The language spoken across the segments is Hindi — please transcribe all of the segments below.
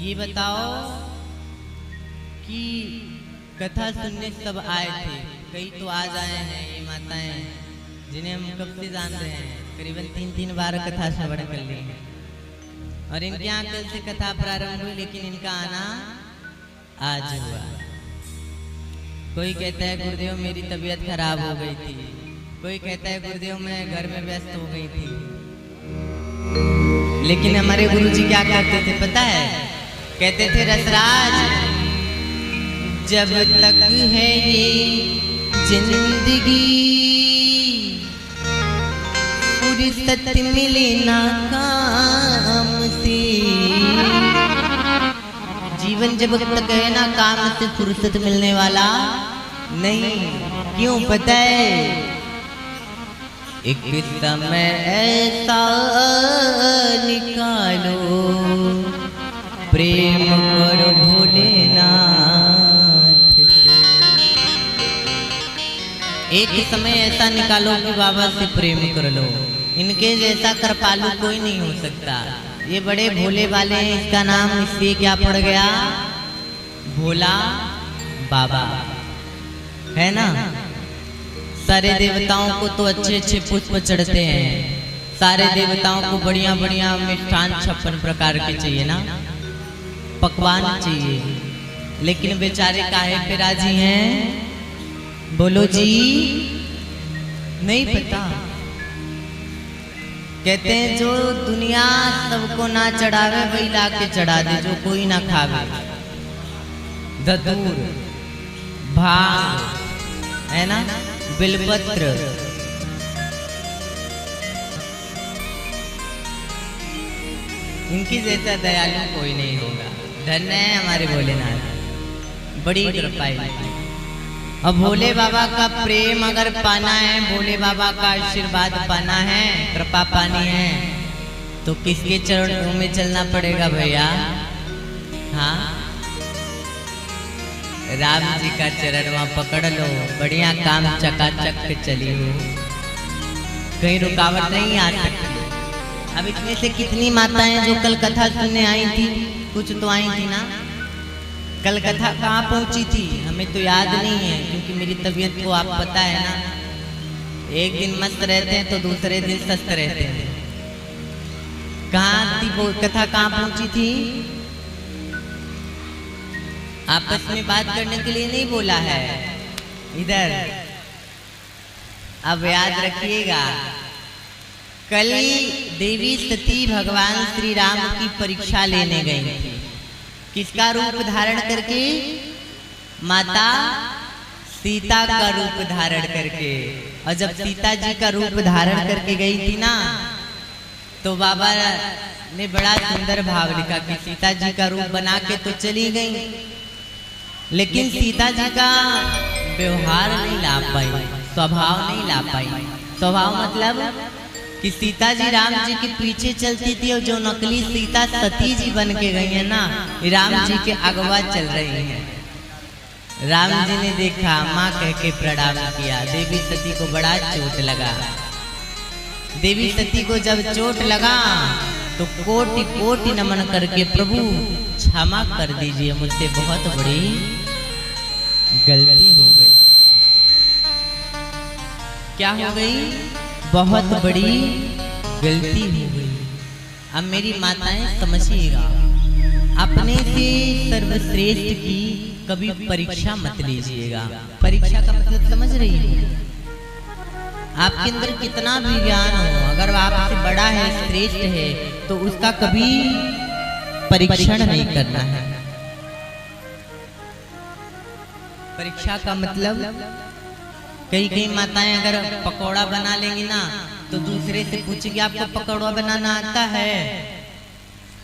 ये बताओ कि कथा सुनने सब आए थे, कई तो आज आए हैं ये माताएं जिन्हें हम कब से जान रहे हैं, करीबन 3-3 बार कथा श्रवण कर ली है और इनके यहाँ कल से कथा प्रारंभ हुई, लेकिन इनका आना आज हुआ। कोई कहता है गुरुदेव मेरी तबीयत खराब हो गई थी, कोई कहता है गुरुदेव मैं घर में व्यस्त हो गई थी। लेकिन हमारे गुरुजी क्या कहते थे पता है? कहते थे रसराज जब तक है ये जिंदगी फुर्सत मिले ना काम से, जीवन जब तक है ना काम से फुर्सत मिलने वाला नहीं। क्यों पता है? एक समय ऐसा निकालो प्रेम करो भोलेनाथ से। एक समय ऐसा निकालो कि बाबा से प्रेम कर लो, इनके जैसा कृपालु कोई नहीं हो सकता। ये बड़े भोले वाले हैं, इसका नाम इसलिए क्या पड़ गया? भोला बाबा है ना। सारे देवताओं को तो अच्छे अच्छे पुष्प चढ़ते हैं, सारे देवताओं को बढ़िया बढ़िया मिष्ठान 56 प्रकार के चाहिए ना, पकवान चाहिए, लेकिन बेचारे काहे पे राजी हैं? बोलो जी, नहीं पता। कहते हैं जो दुनिया सबको ना चढ़ावे वही ला के चढ़ा दे, जो कोई ना खावे। धतूर, भांग है ना, बिलपत्र, इनकी जैसा दयालु कोई नहीं होगा। धन्य है हमारे भोलेनाथ, बड़ी कृपा है। अब भोले बाबा का प्रेम अगर पाना है, भोले बाबा का आशीर्वाद पाना है, कृपा पानी है, तो किसके चरणों में चलना पड़ेगा भैया? हाँ, राम जी का चरण वहां पकड़ लो, बढ़िया काम चकाचक चली हो, कहीं रुकावट नहीं आ सकती। अब इसमें से कितनी माताएं जो कल कथा सुनने आई थी, कुछ तो आई थी ना, कल कथा कहाँ पहुंची थी हमें तो याद नहीं है, क्योंकि मेरी तबीयत को आप पता है ना, एक दिन मस्त रहते हैं तो दूसरे दिन सस्त रहते हैं। कहाँ थी वो कथा, कहाँ पहुंची थी? आपस में बात करने के लिए नहीं बोला है इधर। अब याद रखिएगा, कल देवी सती भगवान श्री राम की परीक्षा लेने गई थी। किसका रूप धारण करके? माता सीता का रूप धारण करके। और जब सीता जी का रूप धारण करके गई थी ना, तो बाबा ने बड़ा सुंदर भाव लिखा कि सीता जी का रूप बना के तो चली गई, लेकिन सीता जी का व्यवहार नहीं ला पाई, स्वभाव नहीं ला पाई। स्वभाव मतलब कि सीता जी राम जी के पीछे चलती थी, और जो नकली सीता सती जी बन के गई है ना, राम जी के अगवा चल रही है। राम जी ने देखा, माँ कह के प्रणाम किया। देवी सती को बड़ा चोट लगा। देवी सती को जब चोट लगा तो कोटि कोटि नमन करके प्रभु क्षमा कर दीजिए, मुझसे बहुत बड़ी गलती हो गई। क्या हो गई? बहुत बड़ी गलती हो गई। अब मेरी माताएं समझिएगा, अपने से सर्वश्रेष्ठ की कभी परीक्षा मत लीजिएगा। परीक्षा का मतलब समझ रही है? आपके अंदर कितना भी ज्ञान हो, अगर आपसे बड़ा है, श्रेष्ठ है, तो उसका कभी परीक्षण नहीं करना है। परीक्षा का मतलब, कई माताएं अगर पकौड़ा बना लेंगी ना, तो दूसरे से पूछेगी आपको पकौड़ा बनाना आता है?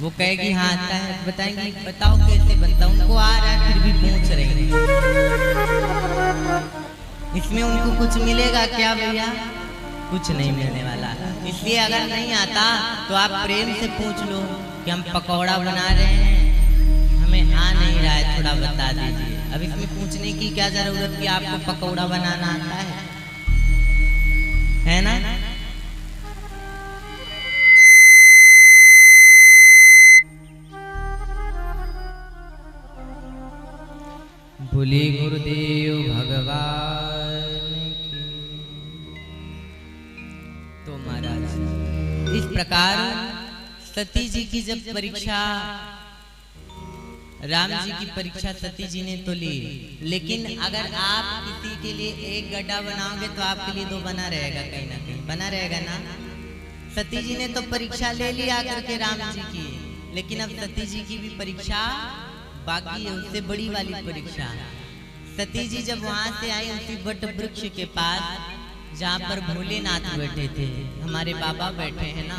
वो कहेगी हाँ आता है। बताएंगी बताओ कैसे बनता? उनको आ रहा है फिर भी पूछ रही है। इसमें उनको कुछ मिलेगा क्या भैया? कुछ नहीं मिलने वाला। इसलिए अगर नहीं आता तो आप प्रेम से पूछ लो कि हम पकौड़ा बना रहे हैं, हमें आ नहीं रहा है, थोड़ा बता दीजिए। अब इसमें पूछने की क्या जरूरत कि आपको पकौड़ा बनाना आता है ना? इस प्रकार सती जी की जब परीक्षा, राम जी की परीक्षा सती जी ने तो ली, लेकिन अगर आप किसी के लिए एक गड्ढा बनाओगे तो आपके लिए दो बना रहेगा, कहीं ना कहीं बना रहेगा ना। सती जी ने तो परीक्षा ले लिया करके राम जी की, लेकिन अब सती जी की भी परीक्षा बाकी है, उससे बड़ी वाली परीक्षा। सती जी जब वहां से आई उसी वट वृक्ष के पास जहाँ पर भोलेनाथ बैठे थे, हमारे बाबा बैठे हैं ना,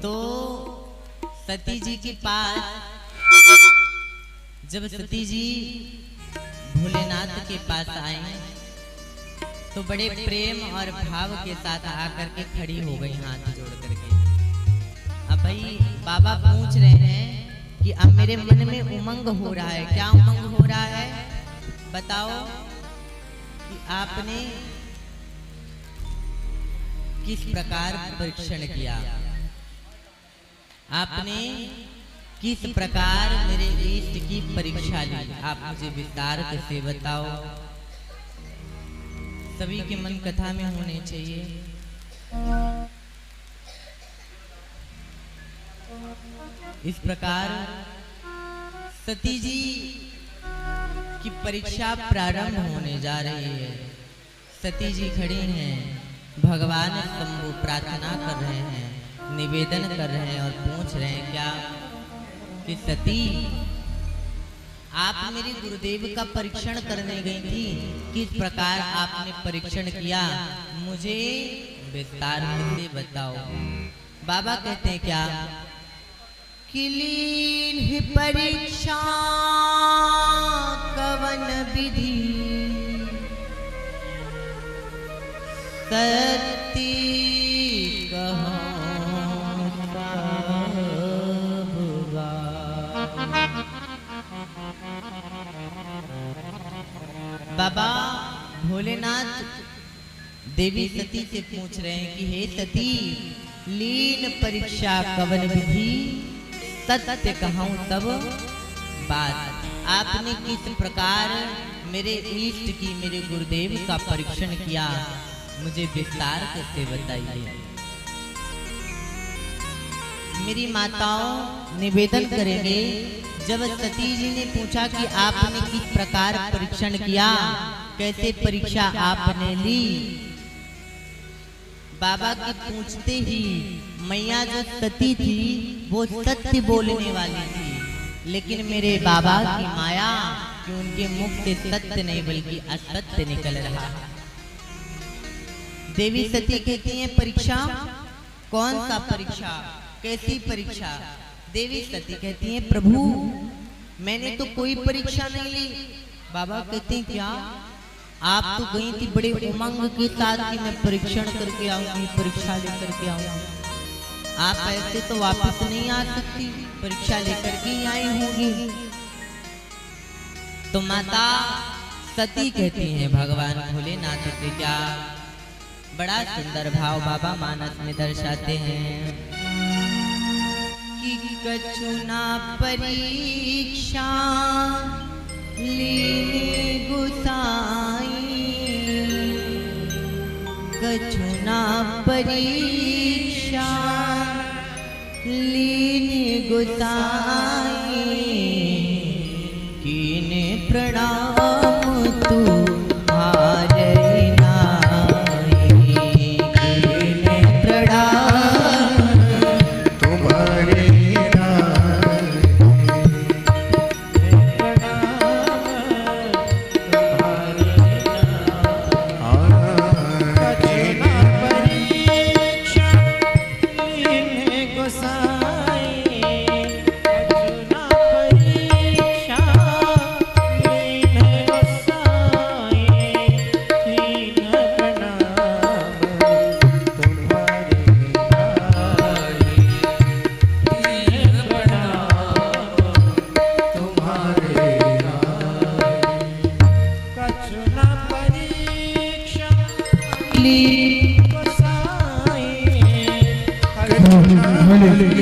तो सती जी के पास जब सती जी भोलेनाथ के पास आई तो बड़े प्रेम और भाव के साथ आकर के खड़ी हो गई हाथ जोड़ करके। अब भाई बाबा पूछ रहे हैं कि अब मेरे मन में उमंग हो रहा है, क्या उमंग हो रहा है बताओ, कि आपने किस प्रकार परीक्षण किया, आपने किस प्रकार मेरे इष्ट की परीक्षा ली, आप मुझे विस्तार से बताओ। सभी के मन कथा में होने चाहिए। इस प्रकार सती जी की परीक्षा प्रारंभ होने जा रही है। सती जी खड़ी हैं, भगवान शंभु प्रार्थना कर रहे हैं, निवेदन कर रहे हैं और पूछ रहे हैं क्या कि सती आप मेरे गुरुदेव का परीक्षण करने गई थी, किस प्रकार आपने परीक्षण किया, मुझे विस्तार से बताओ। बाबा कहते हैं क्या कि लीन ही परीक्षा कवन विधि, सती कहो बाबा भोलेनाथ देवी सती से पूछ रहे हैं कि हे सती, लीन परीक्षा कवन विधि, सत्य कहूं तब बात, आपने किस प्रकार मेरे इष्ट की, मेरे गुरुदेव का परीक्षण किया, मुझे विस्तार से बताइए। मेरी माताओं निवेदन करेंगे, जब सती जी ने पूछा कि आपने किस प्रकार परीक्षण किया, कैसे परीक्षा आपने ली, बाबा के पूछते ही मैया जो सती थी वो सत्य बोलने वाली थी, लेकिन मेरे बाबा की माया कि उनके मुख से सत्य नहीं बल्कि असत्य निकल रहा। देवी सती कहती हैं परीक्षा, कौन सा परीक्षा, कैसी परीक्षा। देवी सती कहती हैं प्रभु मैंने तो कोई परीक्षा नहीं ली। बाबा कहते हैं क्या, आप तो गई थी बड़े उमंग के साथ कि मैं परीक्षण करके आऊंगी, परीक्षा लेकर के आऊंगी, आप ऐसे तो वापस नहीं आ सकती, परीक्षा लेकर के ही आई होंगी। तो माता सती कहती हैं भगवान भोलेनाथ से क्या, बड़ा सुंदर भाव बाबा मानस में दर्शाते हैं कि कछुना परीक्षा लीनी गुसाई, कछुना परीक्षा लीनी गुसाई, कीने प्रणाम तू Hallelujah.